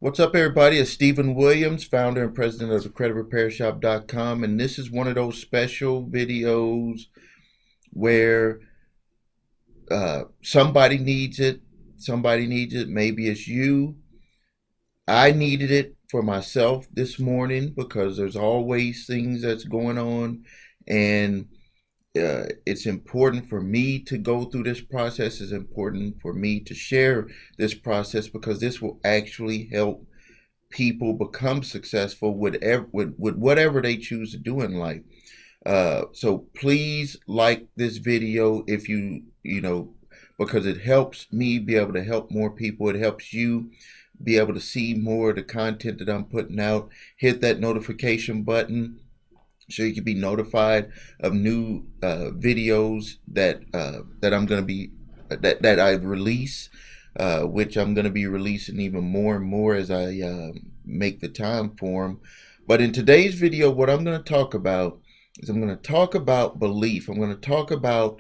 What's up, everybody? It's Stephen Williams, founder and president of thecreditrepairshop.com, and this is one of those special videos where somebody needs it. Somebody needs it. Maybe it's you. I needed it for myself this morning because there's always things that's going on, and it's important for me to go through this process. It's important for me to share this process because this will actually help people become successful with whatever they choose to do in life. So please like this video if because it helps me be able to help more people. It helps you be able to see more of the content that I'm putting out. Hit that notification button so you can be notified of new videos that I'm going to be that I release, which I'm going to be releasing even more and more as I make the time for them. But in today's video, what I'm going to talk about is I'm going to talk about belief. I'm going to talk about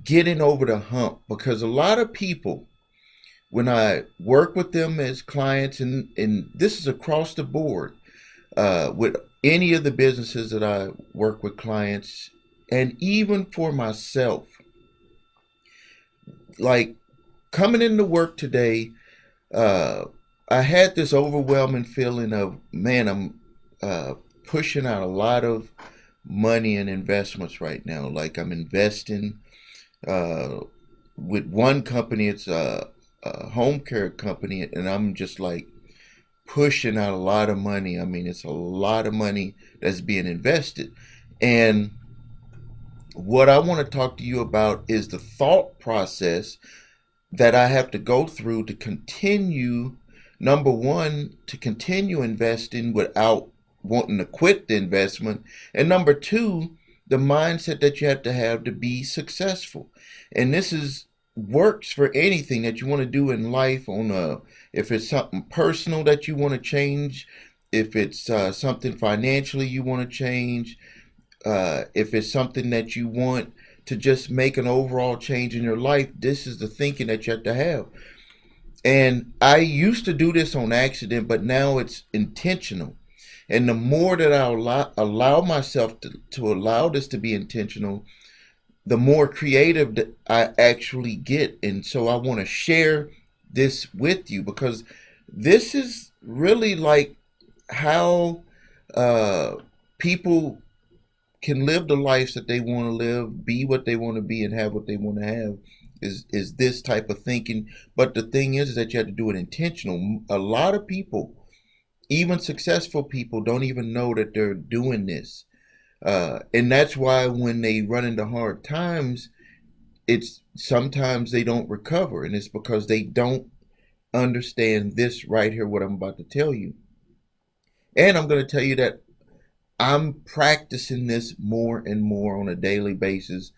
getting over the hump, because a lot of people, when I work with them as clients, and this is across the board, with any of the businesses that I work with clients, and even for myself, like coming into work today, I had this overwhelming feeling of, man, I'm pushing out a lot of money in investments right now. Like I'm investing with one company, it's a home care company, and I'm just like pushing out a lot of money. I mean, it's a lot of money that's being invested. And what I want to talk to you about is the thought process that I have to go through to continue, number one, to continue investing without wanting to quit the investment. And number two, the mindset that you have to be successful. And this is works for anything that you want to do in life. If it's something personal that you want to change, if it's something financially you want to change, if it's something that you want to just make an overall change in your life, this is the thinking that you have to have. And I used to do this on accident, but now it's intentional. And the more that I allow myself to allow this to be intentional, the more creative that I actually get. And so I want to share this with you, because this is really like how people can live the lives that they want to live, be what they want to be, and have what they want to have, is this type of thinking. But the thing is that you have to do it intentional. A lot of people, even successful people, don't even know that they're doing this. And that's why when they run into hard times, it's sometimes they don't recover. And it's because they don't understand this right here, what I'm about to tell you. And I'm going to tell you that I'm practicing this more and more on a daily basis,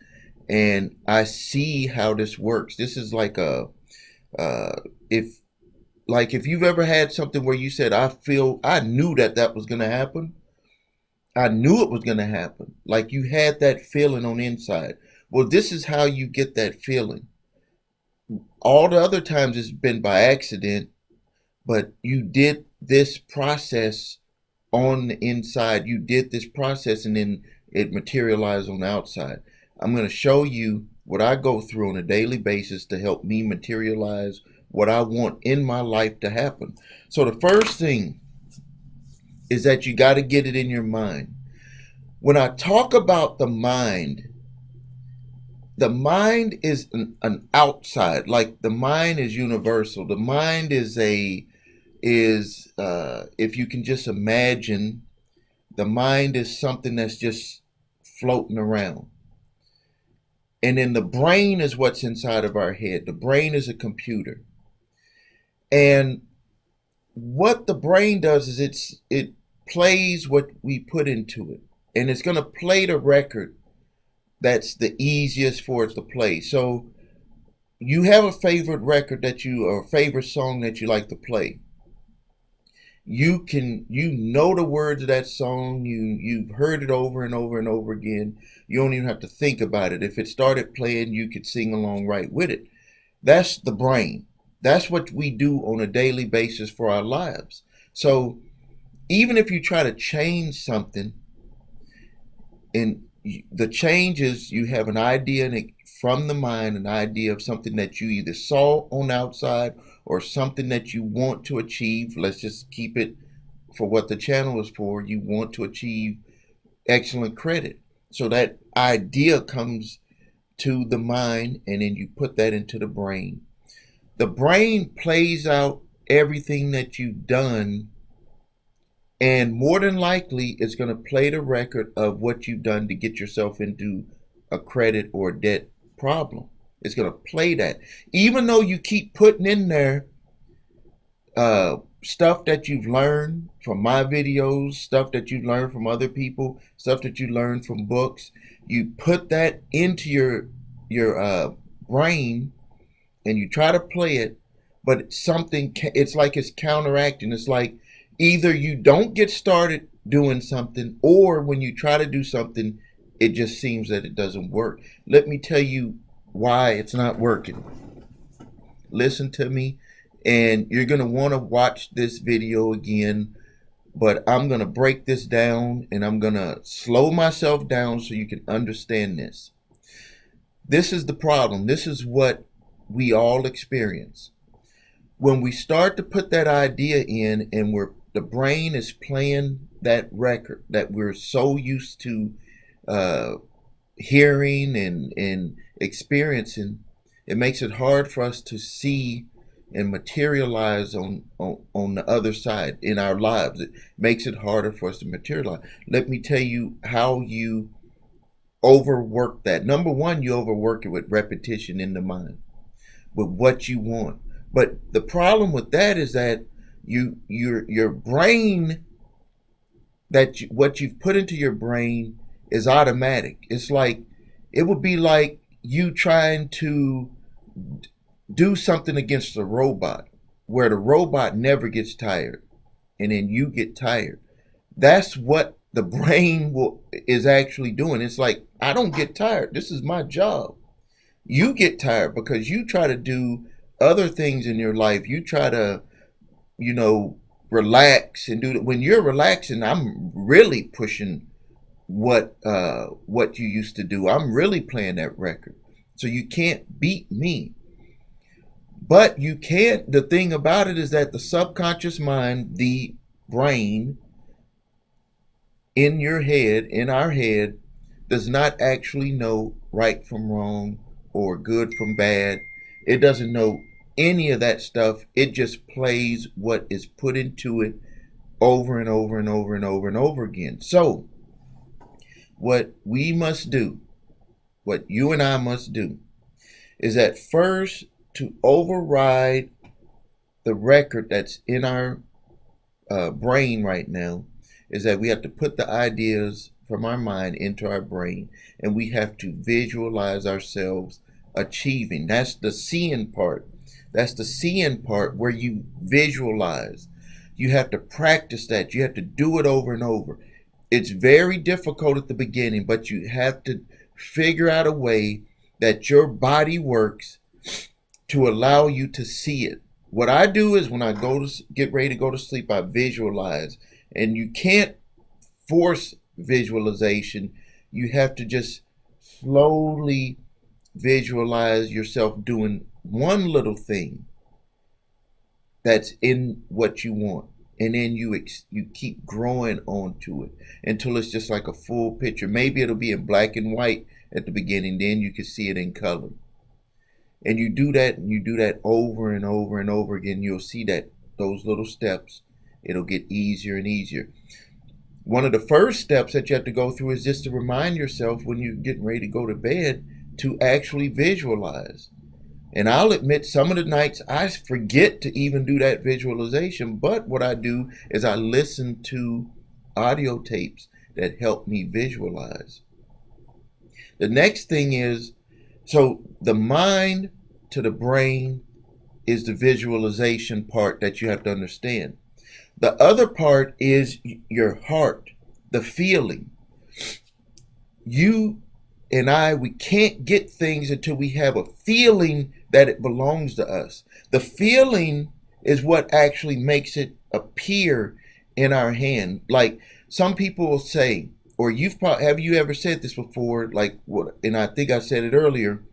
and I see how this works. This is like if if you've ever had something where you said, I knew that was going to happen. I knew it was going to happen. Like you had that feeling on the inside. Well, this is how you get that feeling. All the other times it's been by accident, but you did this process on the inside. You did this process, and then it materialized on the outside. I'm going to show you what I go through on a daily basis to help me materialize what I want in my life to happen. So the first thing is that you got to get it in your mind. When I talk about the mind is an outside. Like the mind is universal. The mind is if you can just imagine, the mind is something that's just floating around. And then the brain is what's inside of our head. The brain is a computer. And what the brain does is it plays what we put into it. And it's going to play the record that's the easiest for it to play. So you have a favorite record or a favorite song that you like to play. You know the words of that song. You've heard it over and over and over again. You don't even have to think about it. If it started playing, you could sing along right with it. That's the brain. That's what we do on a daily basis for our lives. So even if you try to change something, and the change is you have an idea from the mind, an idea of something that you either saw on the outside or something that you want to achieve. Let's just keep it for what the channel is for. You want to achieve excellent credit. So that idea comes to the mind, and then you put that into the brain. The brain plays out everything that you've done, and more than likely it's going to play the record of what you've done to get yourself into a credit or debt problem. It's going to play that. Even though you keep putting in there stuff that you've learned from my videos, stuff that you learned from other people, stuff that you learned from books, you put that into your brain and you try to play it, but it's like it's counteracting. It's like either you don't get started doing something, or when you try to do something, it just seems that it doesn't work. Let me tell you why it's not working. Listen to me, and you're going to want to watch this video again, but I'm going to break this down and I'm going to slow myself down so you can understand this. This is the problem. This is what we all experience. When we start to put that idea in, and the brain is playing that record that we're so used to hearing and experiencing, it makes it hard for us to see and materialize on the other side in our lives. It makes it harder for us to materialize. Let me tell you how you overwork that. Number one, you overwork it with repetition in the mind, with what you want. But the problem with that is that your brain, what you've put into your brain is automatic. It's like, it would be like you trying to do something against a robot, where the robot never gets tired and then you get tired. That's what the brain is actually doing. It's like, I don't get tired. This is my job. You get tired because you try to do other things in your life. You try to, relax and do that. When you're relaxing, I'm really pushing what you used to do. I'm really playing that record. So you can't beat me. But you can't, the thing about it is that the subconscious mind, the brain in your head, in our head, does not actually know right from wrong or good from bad. It doesn't know any of that stuff. It just plays what is put into it over and over and over and over and over again. So what we must do, what you and I must do, is at first to override the record that's in our brain right now, is that we have to put the ideas from our mind into our brain, and we have to visualize ourselves achieving. That's the seeing part. That's the seeing part, where you visualize. You have to practice that. You have to do it over and over. It's very difficult at the beginning, but you have to figure out a way that your body works to allow you to see it. What I do is, when I get ready to go to sleep, I visualize. And you can't force visualization. You have to just slowly visualize yourself doing one little thing that's in what you want. And then you keep growing onto it until it's just like a full picture. Maybe it'll be in black and white at the beginning, then you can see it in color. And you do that over and over and over again. You'll see that those little steps, it'll get easier and easier. One of the first steps that you have to go through is just to remind yourself, when you're getting ready to go to bed, to actually visualize. And I'll admit, some of the nights I forget to even do that visualization. But what I do is I listen to audio tapes that help me visualize. The next thing is, so the mind to the brain is the visualization part that you have to understand. The other part is your heart, the feeling. You and we can't get things until we have a feeling that it belongs to us. The feeling is what actually makes it appear in our hand. Like some people will say, or have you ever said this before? Like what? And I think I said it earlier.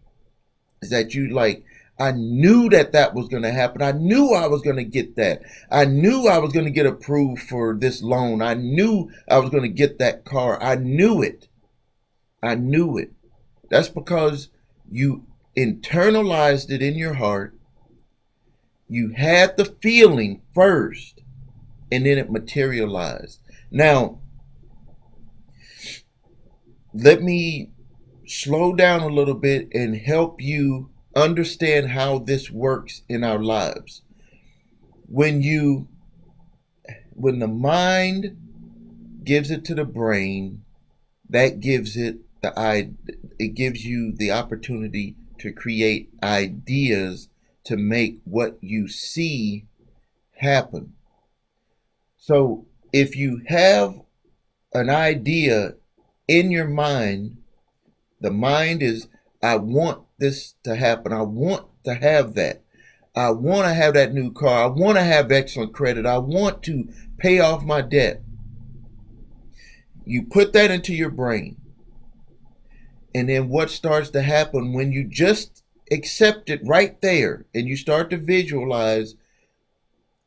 Is that you like? I knew that was going to happen. I knew I was going to get that. I knew I was going to get approved for this loan. I knew I was going to get that car. I knew it. I knew it. That's because you internalized it in your heart. You had the feeling first, and then it materialized. Now, let me slow down a little bit and help you understand how this works in our lives. When the mind gives it to the brain, that gives it it gives you the opportunity to create ideas to make what you see happen. So if you have an idea in your mind, the mind is, I want this to happen. I want to have that. I want to have that new car. I want to have excellent credit. I want to pay off my debt. You put that into your brain. And then what starts to happen when you just accept it right there and you start to visualize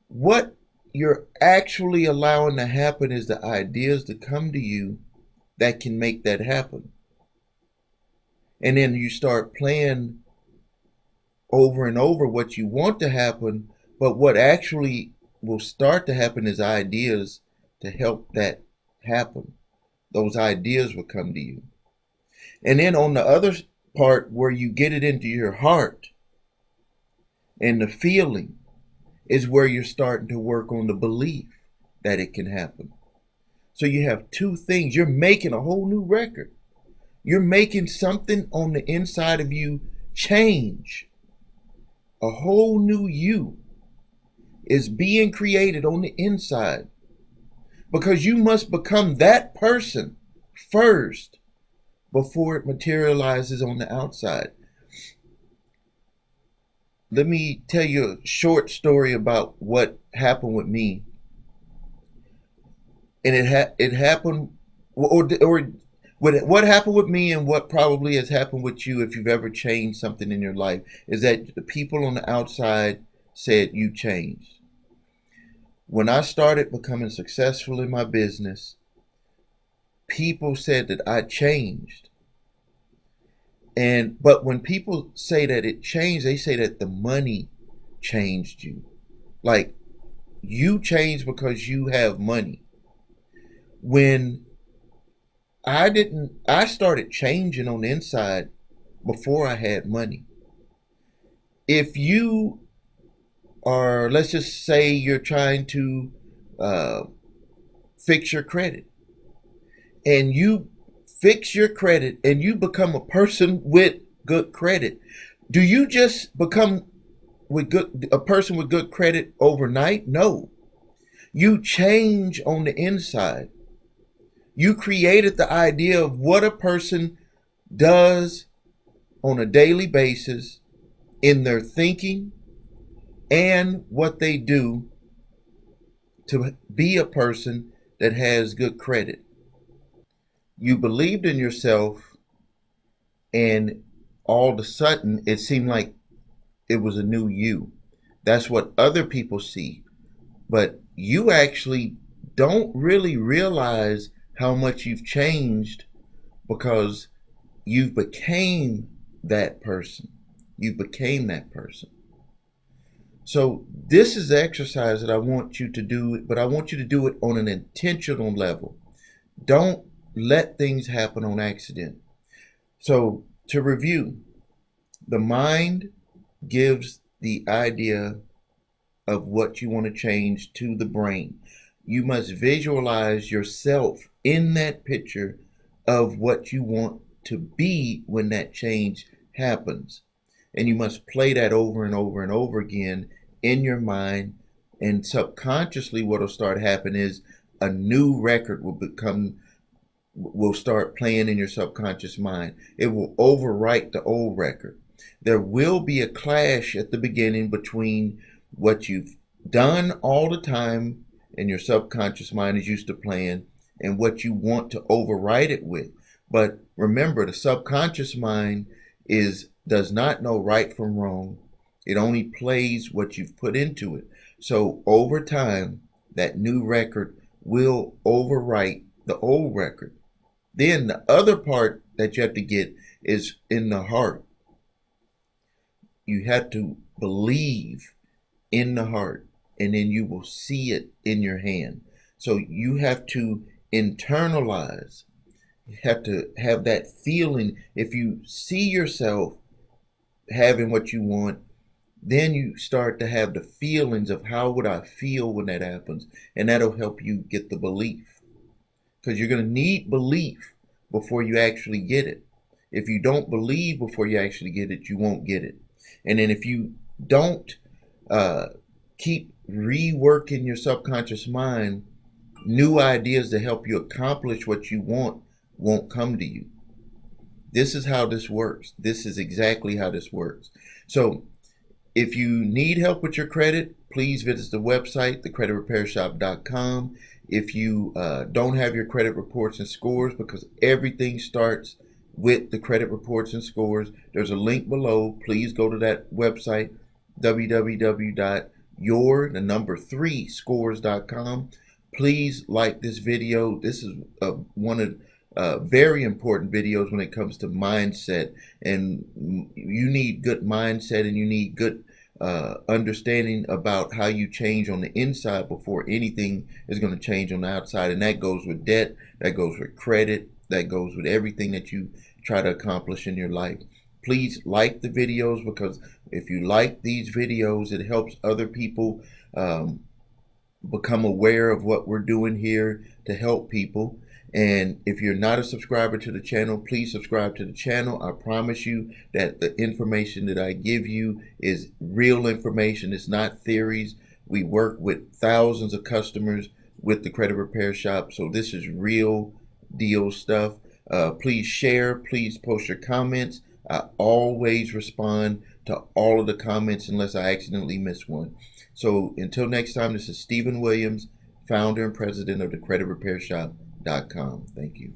what you're actually allowing to happen is the ideas that come to you that can make that happen. And then you start playing over and over what you want to happen, but what actually will start to happen is ideas to help that happen. Those ideas will come to you. And then on the other part where you get it into your heart and the feeling is where you're starting to work on the belief that it can happen. So you have two things. You're making a whole new record. You're making something on the inside of you change. A whole new you is being created on the inside because you must become that person first before it materializes on the outside. Let me tell you a short story about what happened with me. And it happened, or what happened with me and what probably has happened with you if you've ever changed something in your life is that the people on the outside said you changed. When I started becoming successful in my business, people said that I changed. But when people say that it changed, they say that the money changed you. Like you changed because you have money. When I started changing on the inside before I had money. If you are, let's just say you're trying to fix your credit, and you fix your credit and you become a person with good credit, do you just become a person with good credit overnight? No. You change on the inside. You created the idea of what a person does on a daily basis in their thinking and what they do to be a person that has good credit. You believed in yourself, and all of a sudden it seemed like it was a new you. That's what other people see. But you actually don't really realize how much you've changed because you've became that person. You became that person. So this is the exercise that I want you to do, but I want you to do it on an intentional level. Don't let things happen on accident. So to review, the mind gives the idea of what you want to change to the brain. You must visualize yourself in that picture of what you want to be when that change happens. And you must play that over and over and over again in your mind. And subconsciously what will start happening is a new record will will start playing in your subconscious mind. It will overwrite the old record. There will be a clash at the beginning between what you've done all the time and your subconscious mind is used to playing and what you want to overwrite it with. But remember, the subconscious mind does not know right from wrong. It only plays what you've put into it. So over time, that new record will overwrite the old record. Then the other part that you have to get is in the heart. You have to believe in the heart, and then you will see it in your hand. So you have to internalize. You have to have that feeling. If you see yourself having what you want, then you start to have the feelings of how would I feel when that happens, and that'll help you get the belief, because you're going to need belief before you actually get it. If you don't believe before you actually get it, you won't get it. And then if you don't keep reworking your subconscious mind, new ideas to help you accomplish what you want won't come to you. This is how this works. This is exactly how this works. So if you need help with your credit, please visit the website, thecreditrepairshop.com. If you don't have your credit reports and scores, because everything starts with the credit reports and scores, there's a link below. Please go to that website, www.your3scores.com. Please like this video. This is one of very important videos when it comes to mindset, and you need good mindset and you need good understanding about how you change on the inside before anything is going to change on the outside. And that goes with debt, that goes with credit, that goes with everything that you try to accomplish in your life. Please like the videos, because if you like these videos, it helps other people become aware of what we're doing here to help people. And if you're not a subscriber to the channel, please subscribe to the channel. I promise you that the information that I give you is real information. It's not theories. We work with thousands of customers with the Credit Repair Shop, so this is real deal stuff. Please share. Please post your comments. I always respond to all of the comments unless I accidentally miss one. So until next time, this is Stephen Williams, founder and president of the Credit Repair Shop.com. Thank you.